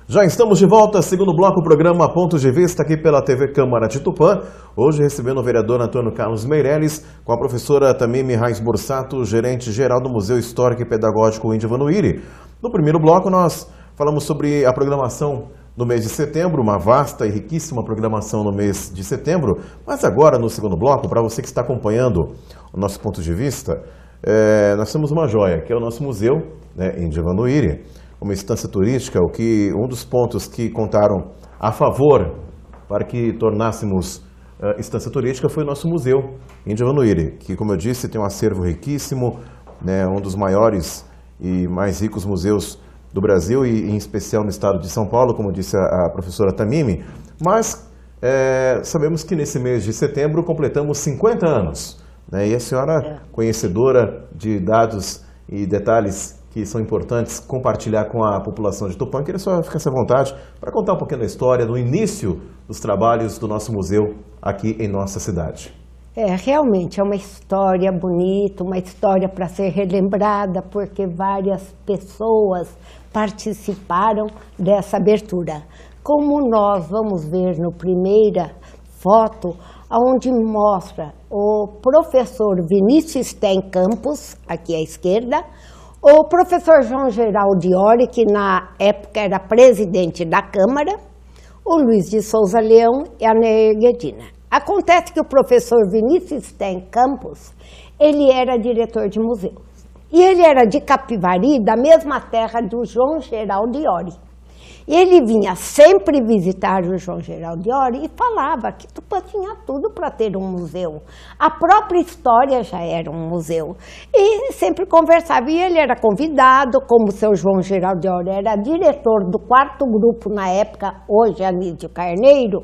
Já estamos de volta, segundo bloco, o programa Pontos de Vista, aqui pela TV Câmara de Tupã. Hoje recebendo o vereador Antônio Carlos Meirelles, com a professora Tamimi Raiz Borsato, gerente-geral do Museu Histórico e Pedagógico Índio Vanuíri. No primeiro bloco, nós falamos sobre a programação no mês de setembro, uma vasta e riquíssima programação no mês de setembro. Mas agora, no segundo bloco, para você que está acompanhando o nosso Ponto de Vista, nós temos uma joia, que é o nosso museu, Índio Vanuíri. Uma instância turística, um dos pontos que contaram a favor para que tornássemos instância turística foi o nosso museu Índio Vanuíri, que, como eu disse, tem um acervo riquíssimo, um dos maiores e mais ricos museus do Brasil e em especial no estado de São Paulo, como disse a professora Tamimi. Mas sabemos que nesse mês de setembro completamos 50 anos, e a senhora, conhecedora de dados e detalhes que são importantes compartilhar com a população de Tupã, queria só ficar à vontade para contar um pouquinho da história, do início dos trabalhos do nosso museu aqui em nossa cidade. Realmente é uma história bonita, uma história para ser relembrada, porque várias pessoas participaram dessa abertura. Como nós vamos ver na primeira foto, onde mostra o professor Vinícius Sten Campos, aqui à esquerda, o professor João Geraldo Iori, que na época era presidente da Câmara, o Luiz de Souza Leão e a Neguedina. Acontece que o professor Vinícius Sten Campos, ele era diretor de museus. E ele era de Capivari, da mesma terra do João Geraldo Iori. E ele vinha sempre visitar o João Geraldo Iori e falava que Tupã tinha tudo para ter um museu. A própria história já era um museu. E sempre conversava. E ele era convidado, como o seu João Geraldo Iori era diretor do 4º grupo na época, hoje Anísio Carneiro,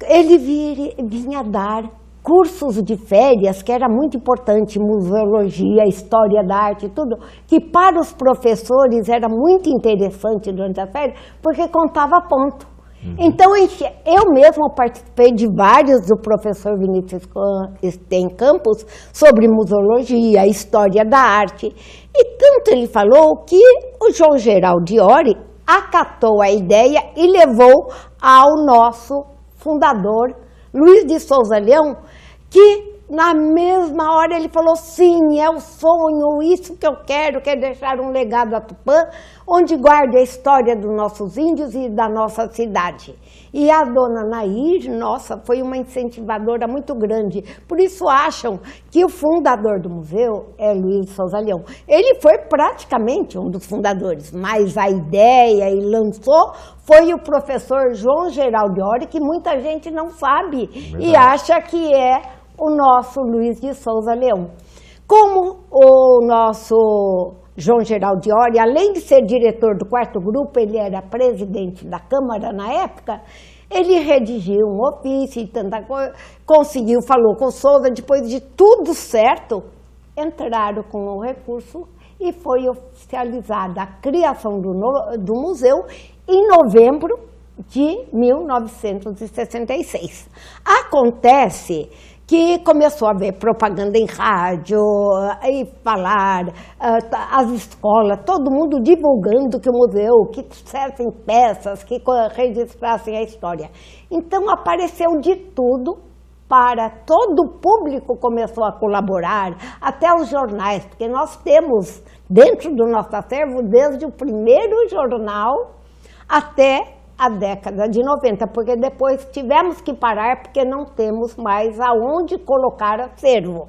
ele vinha dar cursos de férias, que era muito importante, museologia, história da arte, tudo, que para os professores era muito interessante durante a férias, porque contava ponto. Então, eu mesmo participei de vários do professor Vinícius Sten Campos sobre museologia, história da arte, e tanto ele falou que o João Geraldo Iori acatou a ideia e levou ao nosso fundador, Luiz de Souza Leão, que na mesma hora ele falou, sim, é o sonho, isso que eu quero deixar um legado a Tupã, onde guarde a história dos nossos índios e da nossa cidade. E a dona Nair, nossa, foi uma incentivadora muito grande. Por isso acham que o fundador do museu é Luiz de Souza Leão. Ele foi praticamente um dos fundadores, mas a ideia e lançou foi o professor João Geraldo Iori, que muita gente não sabe e acha que é o nosso Luiz de Souza Leão. Como o nosso João Geraldo Iori, além de ser diretor do 4º grupo, ele era presidente da Câmara na época, ele redigiu um ofício e tanta coisa, conseguiu, falou com o Souza, depois de tudo certo, entraram com o recurso e foi oficializada a criação do museu em novembro de 1966. Acontece que começou a haver propaganda em rádio, e falar, as escolas, todo mundo divulgando que o museu, que trouxessem peças, que registrassem a história. Então apareceu de tudo para todo o público começou a colaborar, até os jornais, porque nós temos dentro do nosso acervo desde o primeiro jornal até a década de 90, porque depois tivemos que parar porque não temos mais aonde colocar acervo.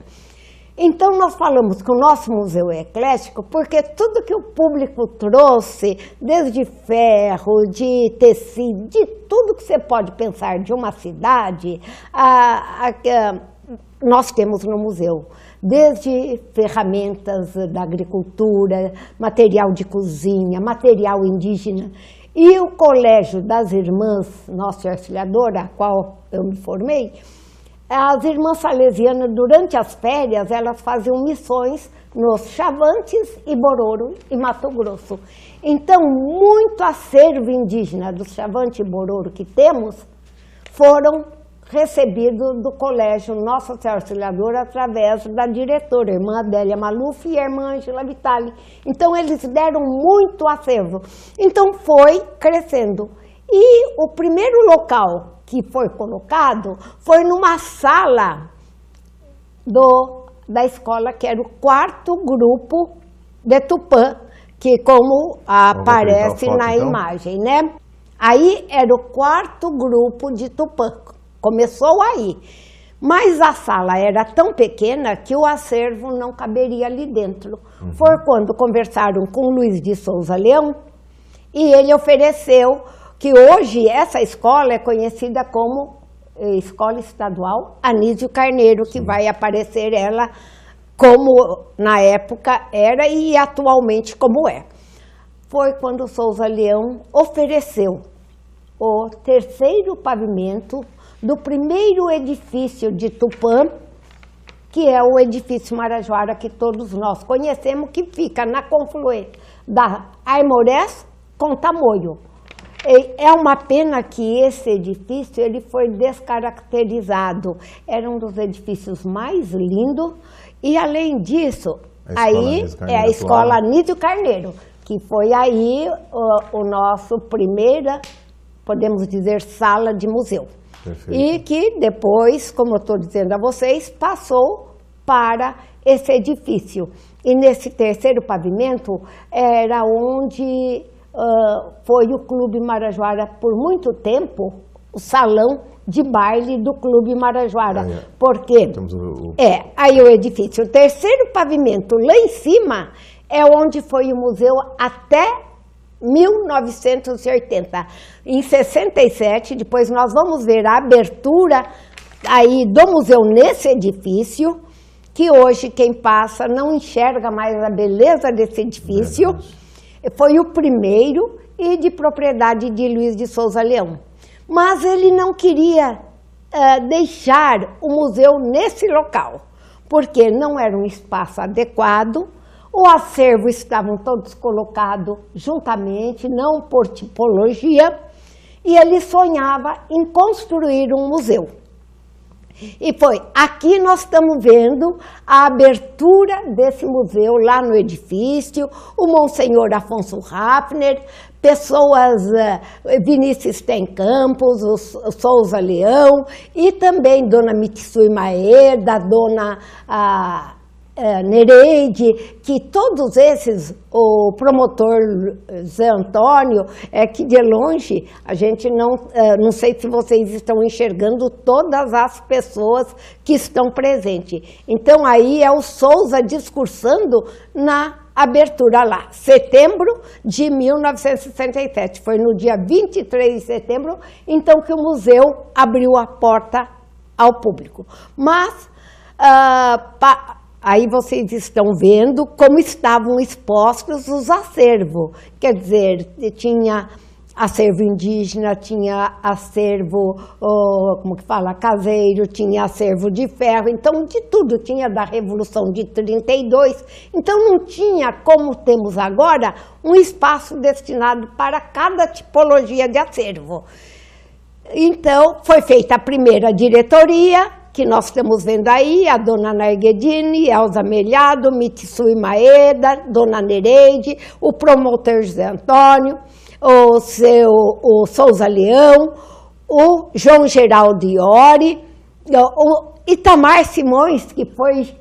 Então nós falamos que o nosso museu é eclético porque tudo que o público trouxe, desde ferro, de tecido, de tudo que você pode pensar de uma cidade, nós temos no museu. Desde ferramentas da agricultura, material de cozinha, material indígena. E o Colégio das Irmãs Nossa Auxiliadora, a qual eu me formei, as irmãs salesianas, durante as férias, elas faziam missões nos Chavantes e Bororo, e Mato Grosso. Então, muito acervo indígena do Chavante e Bororo que temos, foram recebido do colégio Nossa Senhora Auxiliadora através da diretora, a irmã Adélia Maluf e a irmã Angela Vitali. Então, eles deram muito acervo. Então, foi crescendo. E o primeiro local que foi colocado foi numa sala da escola, que era o 4º grupo de Tupã, que como aparece na imagem, né? Aí era o 4º grupo de Tupã, começou aí. Mas a sala era tão pequena que o acervo não caberia ali dentro. Foi quando conversaram com o Luiz de Souza Leão e ele ofereceu que hoje essa escola é conhecida como Escola Estadual Anísio Carneiro, que vai aparecer ela como na época era e atualmente como é. Foi quando o Souza Leão ofereceu o 3º pavimento do primeiro edifício de Tupã, que é o edifício Marajoara, que todos nós conhecemos, que fica na confluência da Aimorés com Tamoio. É uma pena que esse edifício ele foi descaracterizado. Era um dos edifícios mais lindos e, além disso, aí é a Escola Anísio Carneiro, que foi aí o nosso primeira, podemos dizer, sala de museu. Perfeito. E que depois, como eu estou dizendo a vocês, passou para esse edifício. E nesse 3º pavimento era onde foi o Clube Marajoara por muito tempo, o salão de baile do Clube Marajoara. Porque aí o edifício, o 3º pavimento lá em cima é onde foi o museu até 1980. Em 67, depois nós vamos ver a abertura aí do museu nesse edifício, que hoje quem passa não enxerga mais a beleza desse edifício. Foi o primeiro e de propriedade de Luiz de Souza Leão. Mas ele não queria deixar o museu nesse local, porque não era um espaço adequado. O acervo estavam todos colocados juntamente, não por tipologia, e ele sonhava em construir um museu. E foi, aqui nós estamos vendo a abertura desse museu lá no edifício, o Monsenhor Afonso Raffner, pessoas, Vinícius Ten Campos, o Souza Leão, e também Dona Mitsui Maeda, Dona Nereide, que todos esses, o promotor Zé Antônio, que de longe a gente não sei se vocês estão enxergando todas as pessoas que estão presentes. Então aí é o Souza discursando na abertura lá, setembro de 1967, foi no dia 23 de setembro, então que o museu abriu a porta ao público. Mas aí vocês estão vendo como estavam expostos os acervos. Quer dizer, tinha acervo indígena, tinha acervo, como que fala, caseiro, tinha acervo de ferro, então de tudo, tinha da Revolução de 32, então não tinha, como temos agora, um espaço destinado para cada tipologia de acervo. Então, foi feita a primeira diretoria, que nós estamos vendo aí, a Dona Narguedini, Elza Melhado, Mitsui Maeda, Dona Nereide, o promotor José Antônio, o Souza Leão, o João Geraldo Iori, o Itamar Simões, que foi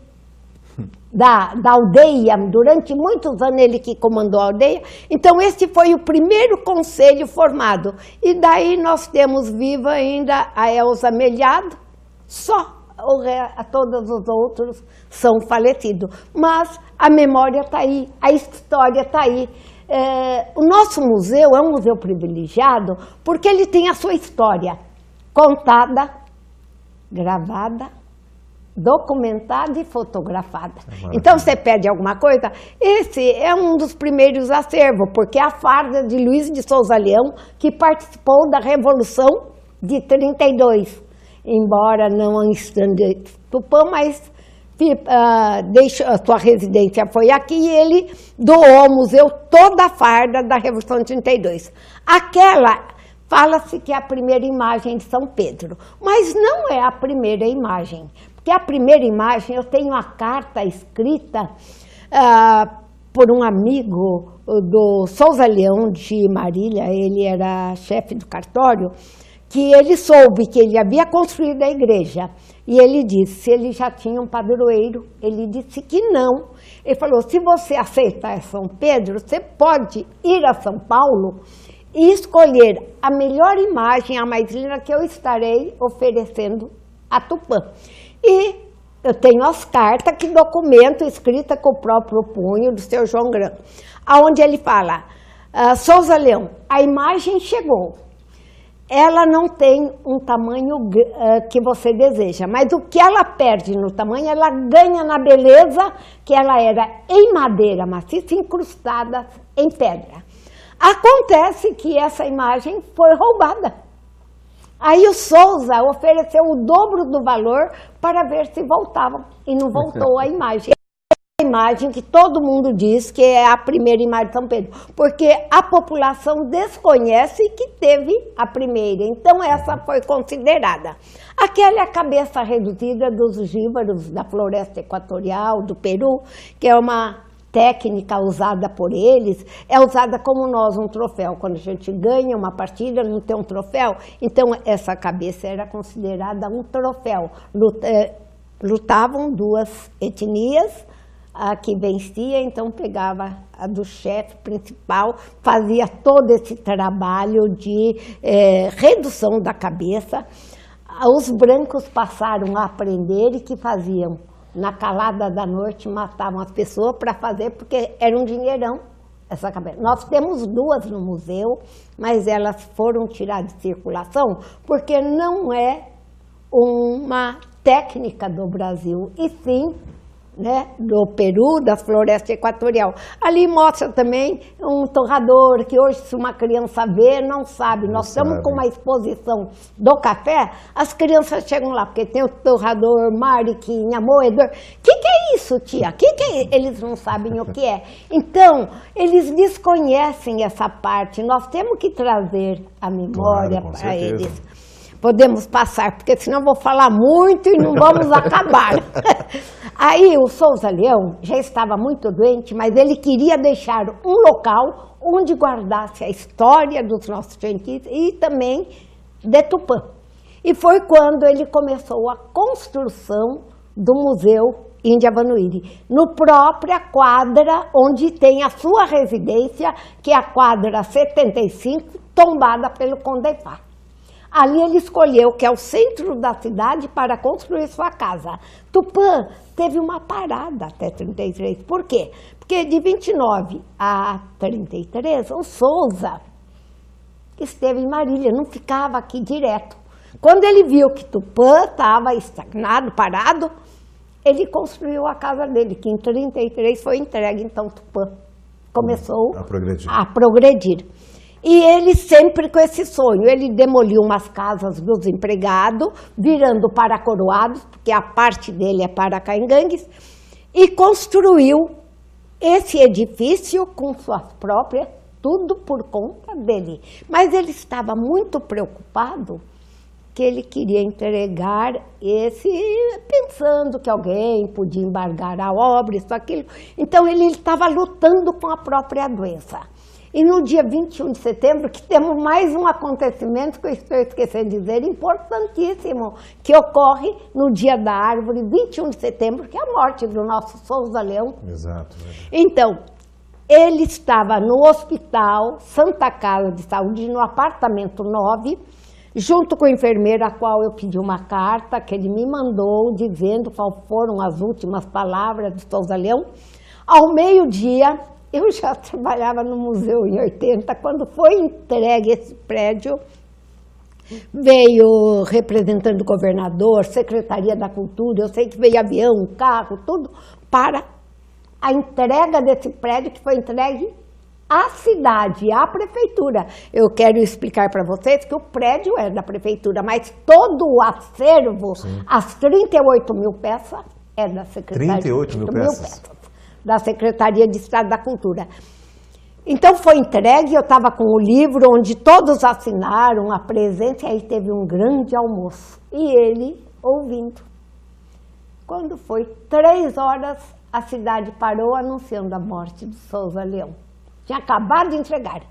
da aldeia, durante muitos anos ele que comandou a aldeia. Então esse foi o primeiro conselho formado. E daí nós temos viva ainda a Elza Melhado, só todos os outros são falecidos. Mas a memória está aí, a história está aí. O nosso museu é um museu privilegiado porque ele tem a sua história contada, gravada, documentada e fotografada. Então você pede alguma coisa, esse é um dos primeiros acervos, porque é a farda de Luiz de Souza Leão, que participou da Revolução de 32, embora não estando em Tupã, mas a sua residência foi aqui e ele doou ao museu toda a farda da Revolução de 32. Aquela fala-se que é a primeira imagem de São Pedro, mas não é a primeira imagem, porque a primeira imagem, eu tenho a carta escrita por um amigo do Souza Leão de Marília, ele era chefe do cartório, que ele soube que ele havia construído a igreja, e ele disse, se ele já tinha um padroeiro, ele disse que não. Ele falou, se você aceitar São Pedro, você pode ir a São Paulo e escolher a melhor imagem, a mais linda que eu estarei oferecendo a Tupã. E eu tenho as cartas que documentam, escrita com o próprio punho do seu João Grão, onde ele fala, Souza Leão, a imagem chegou, ela não tem um tamanho que você deseja, mas o que ela perde no tamanho, ela ganha na beleza, que ela era em madeira maciça, incrustada em pedra. Acontece que essa imagem foi roubada. Aí o Souza ofereceu o dobro do valor para ver se voltavam, e não voltou a imagem. A imagem que todo mundo diz que é a primeira imagem de São Pedro, porque a população desconhece que teve a primeira, então essa foi considerada. Aquela é a cabeça reduzida dos jíbaros da floresta equatorial, do Peru, que é uma técnica usada por eles, é usada como nós, um troféu. Quando a gente ganha uma partida, não tem um troféu, então essa cabeça era considerada um troféu. Lutavam duas etnias, a que vencia, então pegava a do chefe principal, fazia todo esse trabalho de redução da cabeça. Os brancos passaram a aprender e que faziam? Na calada da noite matavam as pessoas para fazer, porque era um dinheirão essa cabeça. Nós temos duas no museu, mas elas foram tiradas de circulação porque não é uma técnica do Brasil, e sim, né, do Peru, da floresta equatorial. Ali mostra também um torrador, que hoje se uma criança vê, não sabe. Nós estamos com uma exposição do café, as crianças chegam lá, porque tem o torrador, mariquinha, moedor. O que é isso, tia? Que é? Eles não sabem o que é. Então, eles desconhecem essa parte. Nós temos que trazer a memória para eles. Podemos passar, porque senão eu vou falar muito e não vamos acabar. Aí o Souza Leão já estava muito doente, mas ele queria deixar um local onde guardasse a história dos nossos cientistas e também de Tupã. E foi quando ele começou a construção do Museu Índia Vanuíri, no própria quadra onde tem a sua residência, que é a quadra 75, tombada pelo Condé Pá. Ali ele escolheu, que é o centro da cidade, para construir sua casa. Tupã teve uma parada até 33. Por quê? Porque de 29 a 33, o Souza esteve em Marília, não ficava aqui direto. Quando ele viu que Tupã estava estagnado, parado, ele construiu a casa dele, que em 33 foi entregue, então Tupã começou a progredir. E ele sempre com esse sonho, ele demoliu umas casas dos empregados, virando para coroados, porque a parte dele é para caingangues, e construiu esse edifício com suas próprias, tudo por conta dele. Mas ele estava muito preocupado que ele queria entregar esse, pensando que alguém podia embargar a obra, isso, aquilo. Então ele estava lutando com a própria doença. E no dia 21 de setembro, que temos mais um acontecimento que eu estou esquecendo de dizer, importantíssimo, que ocorre no dia da árvore, 21 de setembro, que é a morte do nosso Souza Leão. Exato. Então, ele estava no hospital Santa Casa de Saúde, no apartamento 9, junto com a enfermeira, a qual eu pedi uma carta, que ele me mandou, dizendo quais foram as últimas palavras de Souza Leão. Ao meio-dia, eu já trabalhava no museu em 80, quando foi entregue esse prédio, veio representante do governador, Secretaria da Cultura, eu sei que veio avião, carro, tudo, para a entrega desse prédio, que foi entregue à cidade, à prefeitura. Eu quero explicar para vocês que o prédio é da prefeitura, mas todo o acervo, sim, as 38 mil peças, é da Secretaria. 38 mil peças? Da Secretaria de Estado da Cultura. Então foi entregue, eu estava com o livro onde todos assinaram a presença, e aí teve um grande almoço. E ele ouvindo. Quando foi 3 horas, a cidade parou anunciando a morte de Souza Leão. Tinha acabado de entregar.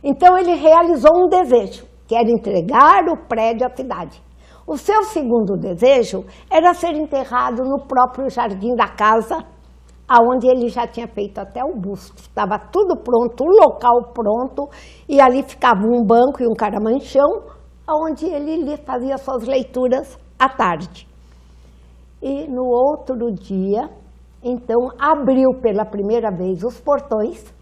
Então ele realizou um desejo, que era entregar o prédio à cidade. O seu segundo desejo era ser enterrado no próprio jardim da casa, aonde ele já tinha feito até o busto. Estava tudo pronto, o local pronto, e ali ficava um banco e um caramanchão, onde ele fazia suas leituras à tarde. E no outro dia, então, abriu pela primeira vez os portões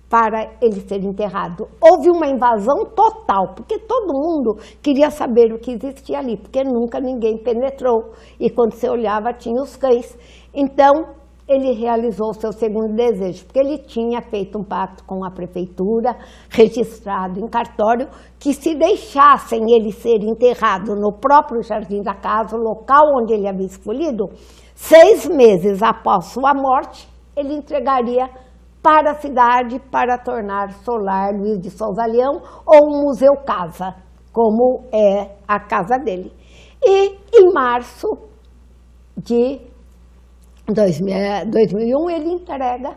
para ele ser enterrado. Houve uma invasão total, porque todo mundo queria saber o que existia ali, porque nunca ninguém penetrou. E quando você olhava, tinha os cães. Então, ele realizou o seu segundo desejo, porque ele tinha feito um pacto com a prefeitura, registrado em cartório, que se deixassem ele ser enterrado no próprio jardim da casa, o local onde ele havia escolhido, 6 meses após sua morte, ele entregaria para a cidade para tornar Solar Luiz de Souza Leão ou um museu casa, como é a casa dele. E em março de 2001 ele entrega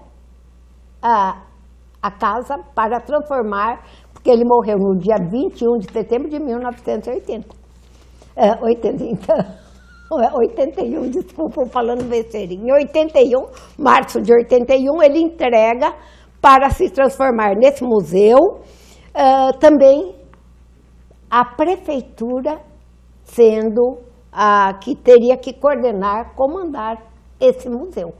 a casa para transformar, porque ele morreu no dia 21 de setembro de 1980. 81, desculpa, falando besteira. Em 81, março de 81, ele entrega para se transformar nesse museu. Também a prefeitura sendo a que teria que coordenar, comandar esse museu.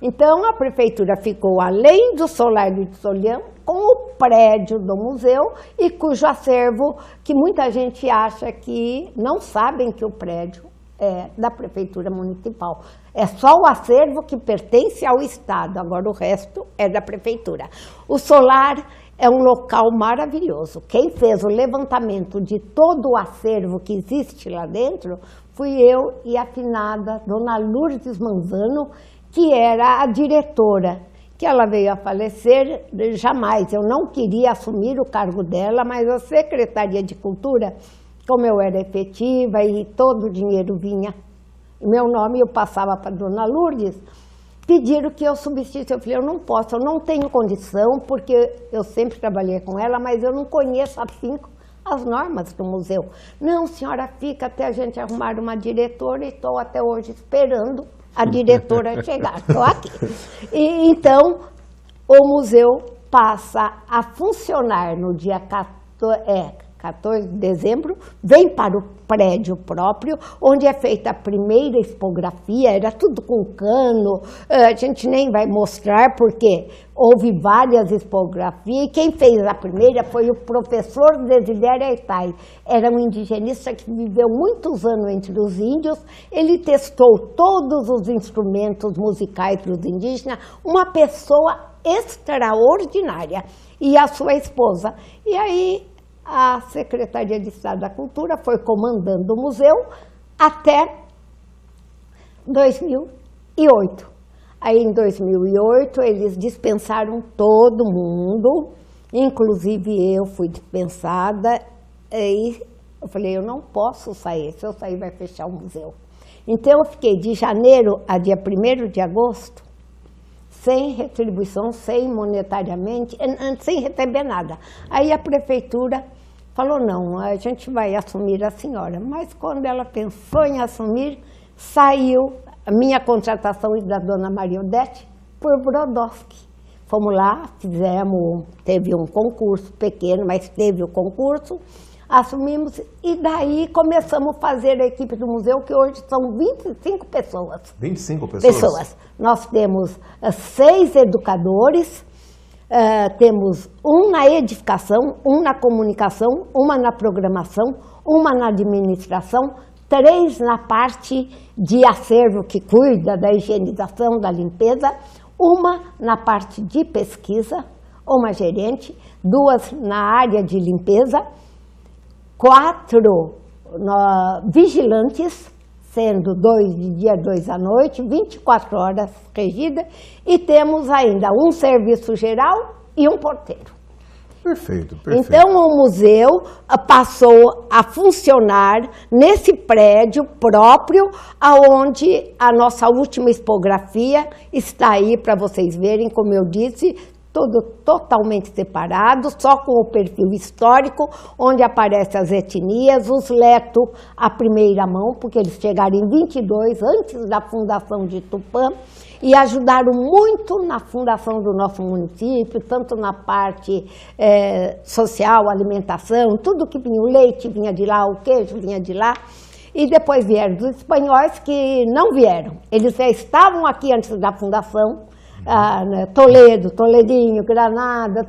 Então, a prefeitura ficou, além do Solar Luiz de Souza Leão, com o prédio do museu e cujo acervo, que muita gente acha que não sabem que o prédio é da prefeitura municipal. É só o acervo que pertence ao Estado, agora o resto é da prefeitura. O Solar é um local maravilhoso. Quem fez o levantamento de todo o acervo que existe lá dentro fui eu e a finada Dona Lourdes Manzano, que era a diretora, que ela veio a falecer jamais. Eu não queria assumir o cargo dela, mas a Secretaria de Cultura, como eu era efetiva e todo o dinheiro vinha em meu nome, eu passava para a Dona Lourdes, pediram que eu substituísse. Eu falei, eu não posso, eu não tenho condição, porque eu sempre trabalhei com ela, mas eu não conheço as normas do museu. Não, senhora, fica até a gente arrumar uma diretora e estou até hoje esperando a diretora chegar. Estou aqui. E, então, o museu passa a funcionar no dia 14 de dezembro, vem para o prédio próprio, onde é feita a primeira expografia, era tudo com cano, a gente nem vai mostrar porque houve várias expografias, e quem fez a primeira foi o professor Desidério Aitai. Era um indigenista que viveu muitos anos entre os índios, ele testou todos os instrumentos musicais dos indígenas, uma pessoa extraordinária, e a sua esposa. E aí, a Secretaria de Estado da Cultura foi comandando o museu até 2008. Aí, em 2008, eles dispensaram todo mundo, inclusive eu fui dispensada, e eu falei, eu não posso sair, se eu sair vai fechar o museu. Então, eu fiquei de janeiro a dia 1º de agosto, sem retribuição, sem monetariamente, sem receber nada. Aí a prefeitura falou, não, a gente vai assumir a senhora. Mas quando ela pensou em assumir, saiu a minha contratação e da dona Maria Odete por Brodowski. Fomos lá, teve um concurso pequeno, mas teve o concurso, assumimos e daí começamos a fazer a equipe do museu, que hoje são 25 pessoas. 25 pessoas? Nós temos 6 educadores, temos um na edificação, um na comunicação, uma na programação, uma na administração, 3 na parte de acervo que cuida da higienização, da limpeza, uma na parte de pesquisa, uma gerente, 2 na área de limpeza, 4 vigilantes, sendo 2 de dia, 2 à noite, 24 horas regida, e temos ainda um serviço geral e um porteiro. Perfeito, perfeito. Então, o museu passou a funcionar nesse prédio próprio, aonde a nossa última expografia está aí para vocês verem, como eu disse, tudo totalmente separado, só com o perfil histórico, onde aparecem as etnias, os letos à primeira mão, porque eles chegaram em 22, antes da fundação de Tupã, e ajudaram muito na fundação do nosso município, tanto na parte social, alimentação, tudo que vinha, o leite vinha de lá, o queijo vinha de lá. E depois vieram os espanhóis que não vieram. Eles já estavam aqui antes da fundação, Toledo, Toledinho, Granada,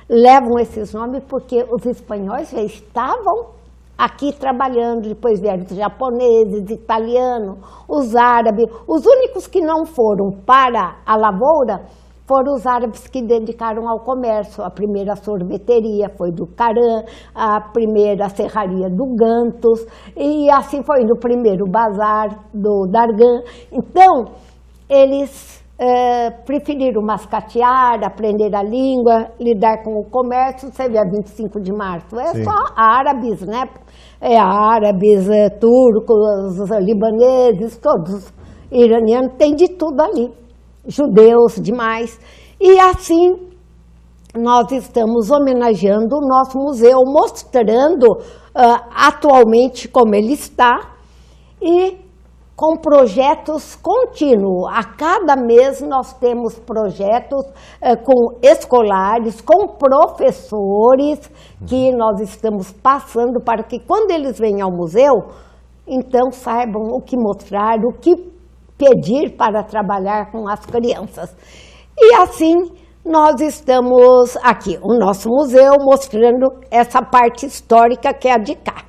levam esses nomes porque os espanhóis já estavam aqui trabalhando, depois vieram os japoneses, italianos, os árabes. Os únicos que não foram para a lavoura foram os árabes que dedicaram ao comércio. A primeira sorveteria foi do Caran, a primeira serraria do Gantos, e assim foi no primeiro bazar do Dargan. Então, eles preferiram mascatear, aprender a língua, lidar com o comércio. Você vê a 25 de março, é Sim. Só árabes, né? Árabes, turcos, libaneses, todos iranianos, tem de tudo ali, judeus demais. E assim nós estamos homenageando o nosso museu, mostrando atualmente como ele está e com projetos contínuos. A cada mês nós temos projetos com escolares, com professores, que nós estamos passando para que quando eles venham ao museu, então saibam o que mostrar, o que pedir para trabalhar com as crianças. E assim nós estamos aqui, o nosso museu, mostrando essa parte histórica que é a de cá.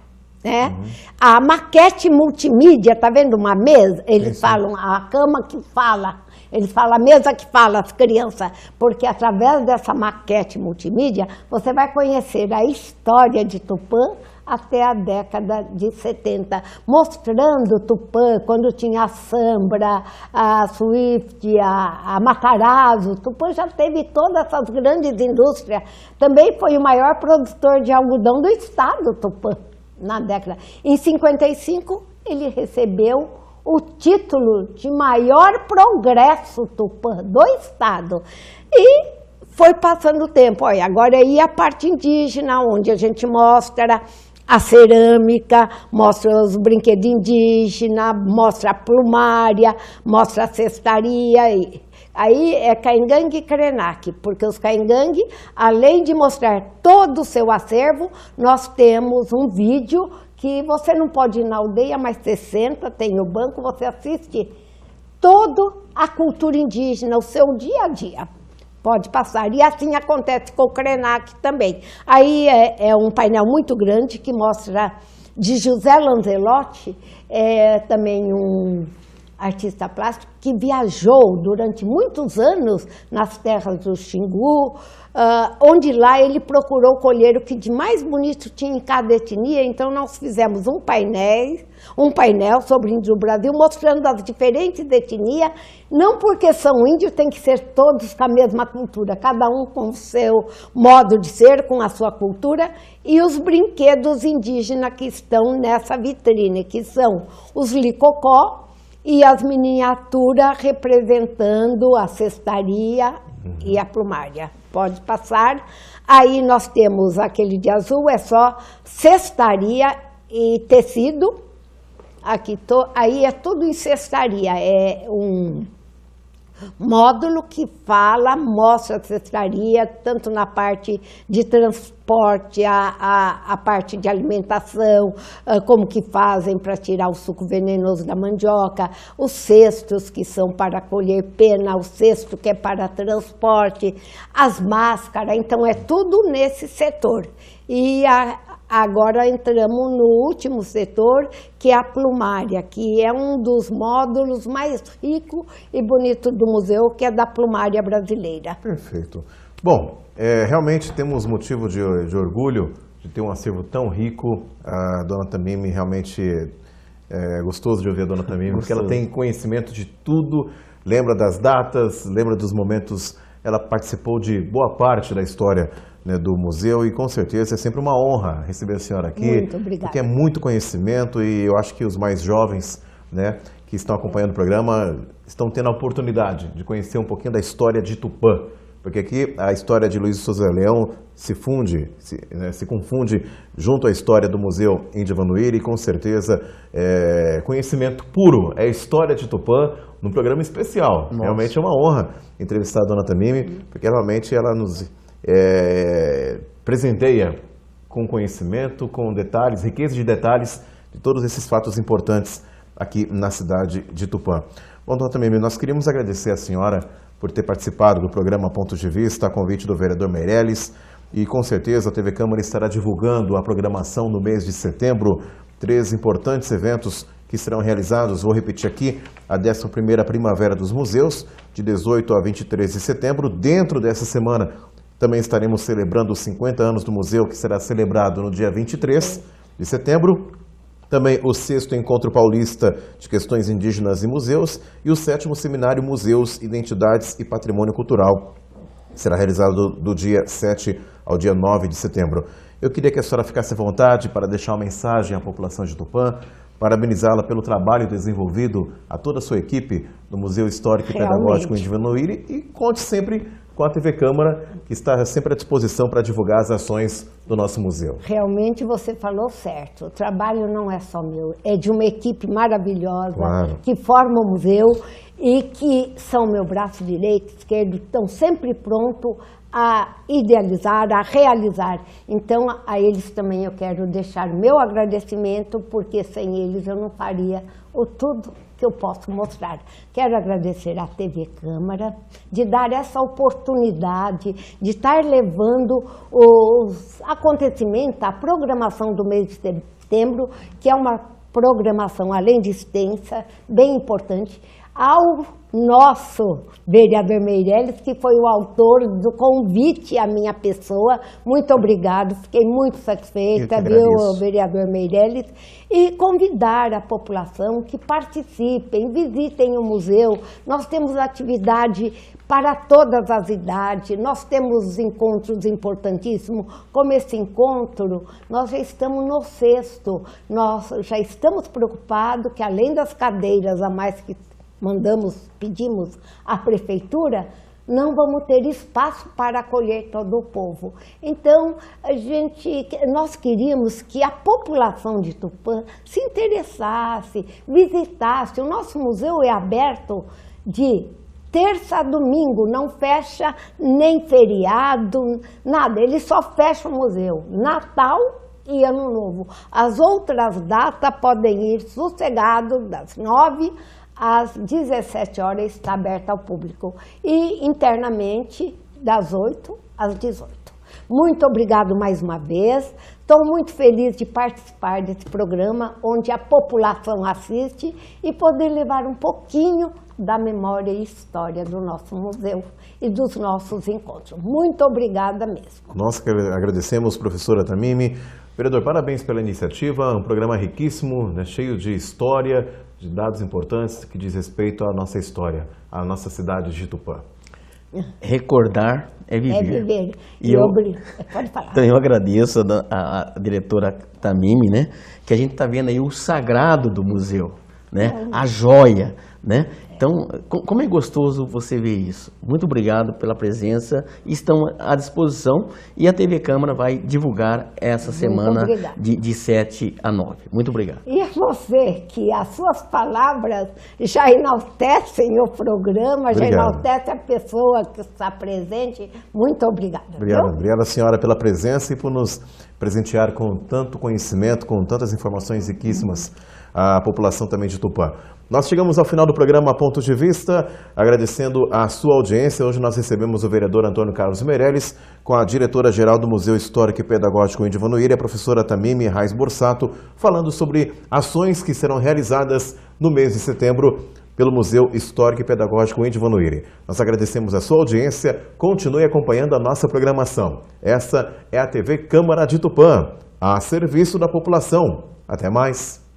Né? A maquete multimídia, tá vendo uma mesa? Eles falam a cama que fala, eles falam a mesa que fala, as crianças, porque através dessa maquete multimídia você vai conhecer a história de Tupã até a década de 70, mostrando Tupã quando tinha a Sambra, a Swift, a Matarazzo. Tupã já teve todas essas grandes indústrias. Também foi o maior produtor de algodão do estado, Tupã. Na década. Em 55, ele recebeu o título de maior progresso Tupã do estado. E foi passando o tempo. Olha, agora aí a parte indígena, onde a gente mostra a cerâmica, mostra os brinquedos indígenas, mostra a plumária, mostra a cestaria. Aí é Caingangue e Krenak, porque os Caingangue, além de mostrar todo o seu acervo, nós temos um vídeo que você não pode ir na aldeia, mas você senta, tem o banco, você assiste toda a cultura indígena, o seu dia a dia. Pode passar. E assim acontece com o Krenak também. Aí é um painel muito grande que mostra de José Lanzelotti, também um artista plástico que viajou durante muitos anos nas terras do Xingu, onde lá ele procurou colher o que de mais bonito tinha em cada etnia. Então nós fizemos um painel sobre índios do Brasil, mostrando as diferentes etnias, não porque são índios tem que ser todos com a mesma cultura, cada um com o seu modo de ser, com a sua cultura, e os brinquedos indígenas que estão nessa vitrine, que são os licocó, e as miniaturas representando a cestaria e a plumária. Pode passar. Aí nós temos aquele de azul, é só cestaria e tecido. Aqui aí é tudo em cestaria, é um módulo que mostra a cestaria, tanto na parte de transporte, a parte de alimentação, como que fazem para tirar o suco venenoso da mandioca, os cestos que são para colher pena, o cesto que é para transporte, as máscaras. Então é tudo nesse setor. E agora entramos no último setor, que é a plumária, que é um dos módulos mais ricos e bonitos do museu, que é da plumária brasileira. Perfeito. Bom, realmente temos motivo de orgulho de ter um acervo tão rico. A dona Tamimi realmente é gostoso de ouvir a dona Tamimi, porque ela tem conhecimento de tudo, lembra das datas, lembra dos momentos ela participou de boa parte da história, né, do museu e com certeza é sempre uma honra receber a senhora aqui. Muito obrigada. Porque é muito conhecimento e eu acho que os mais jovens, né, que estão acompanhando o programa estão tendo a oportunidade de conhecer um pouquinho da história de Tupã. Porque aqui a história de Luiz de Souza Leão se confunde junto à história do Museu Índio Vanuíra e com certeza conhecimento puro, é a história de Tupã num programa especial. Nossa. Realmente é uma honra entrevistar a dona Tamimi, porque realmente ela nos presenteia com conhecimento, com detalhes, riqueza de detalhes de todos esses fatos importantes aqui na cidade de Tupã. Bom, dona Tamimi, nós queríamos agradecer a senhora por ter participado do programa Pontos de Vista, a convite do vereador Meirelles, e com certeza a TV Câmara estará divulgando a programação no mês de setembro, 3 importantes eventos que serão realizados, vou repetir aqui, a 11ª Primavera dos Museus, de 18 a 23 de setembro. Dentro dessa semana também estaremos celebrando os 50 anos do museu, que será celebrado no dia 23 de setembro. Também o 6º Encontro Paulista de Questões Indígenas e Museus e o 7º Seminário Museus, Identidades e Patrimônio Cultural. Será realizado do dia 7 ao dia 9 de setembro. Eu queria que a senhora ficasse à vontade para deixar uma mensagem à população de Tupã, parabenizá-la pelo trabalho desenvolvido a toda a sua equipe no Museu Histórico e Pedagógico Índio Vanuíra e conte sempre com a TV Câmara, que está sempre à disposição para divulgar as ações do nosso museu. Realmente você falou certo. O trabalho não é só meu, é de uma equipe maravilhosa, claro, que forma o museu e que são meu braço direito, esquerdo, estão sempre prontos a idealizar, a realizar. Então, a eles também eu quero deixar meu agradecimento, porque sem eles eu não faria o tudo que eu posso mostrar. Quero agradecer à TV Câmara de dar essa oportunidade de estar levando os acontecimentos, a programação do mês de setembro, que é uma programação, além de extensa, bem importante, ao nosso vereador Meirelles, que foi o autor do convite à minha pessoa. Muito obrigado, fiquei muito satisfeita, viu, vereador Meirelles, e convidar a população que participem, visitem o museu. Nós temos atividade para todas as idades, nós temos encontros importantíssimos, como esse encontro, nós já estamos no 6º, nós já estamos preocupados que além das cadeiras a mais que pedimos à prefeitura, não vamos ter espaço para acolher todo o povo. Então, nós queríamos que a população de Tupã se interessasse, visitasse. O nosso museu é aberto de terça a domingo, não fecha nem feriado, nada. Ele só fecha o museu Natal e Ano Novo. As outras datas podem ir sossegados das 9 às 17 horas, está aberta ao público. E internamente, das 8 às 18. Muito obrigado mais uma vez. Estou muito feliz de participar desse programa, onde a população assiste e poder levar um pouquinho da memória e história do nosso museu e dos nossos encontros. Muito obrigada mesmo. Nós que agradecemos, professora Tamimi. Vereador, parabéns pela iniciativa, um programa riquíssimo, né, cheio de história, de dados importantes que diz respeito à nossa história, à nossa cidade de Tupã. Recordar é viver. É viver. Pode falar. Então eu agradeço a diretora Tamimi, né, que a gente está vendo aí o sagrado do museu, né, a joia, né. Então, como é gostoso você ver isso. Muito obrigado pela presença. Estão à disposição e a TV Câmara vai divulgar essa semana de 7 a 9. Muito obrigado. E a você, que as suas palavras já enaltecem o programa, já enaltecem a pessoa que está presente. Muito obrigada. Obrigado, senhora, pela presença e por nos presentear com tanto conhecimento, com tantas informações riquíssimas à população também de Tupã. Nós chegamos ao final do programa Pontos de Vista, agradecendo a sua audiência. Hoje nós recebemos o vereador Antônio Carlos Meirelles, com a diretora-geral do Museu Histórico e Pedagógico Índio Vanuíra, a professora Tamimi Raiz Borsato, falando sobre ações que serão realizadas no mês de setembro pelo Museu Histórico e Pedagógico Índio Vanuíra. Nós agradecemos a sua audiência, continue acompanhando a nossa programação. Essa é a TV Câmara de Tupã, a serviço da população. Até mais!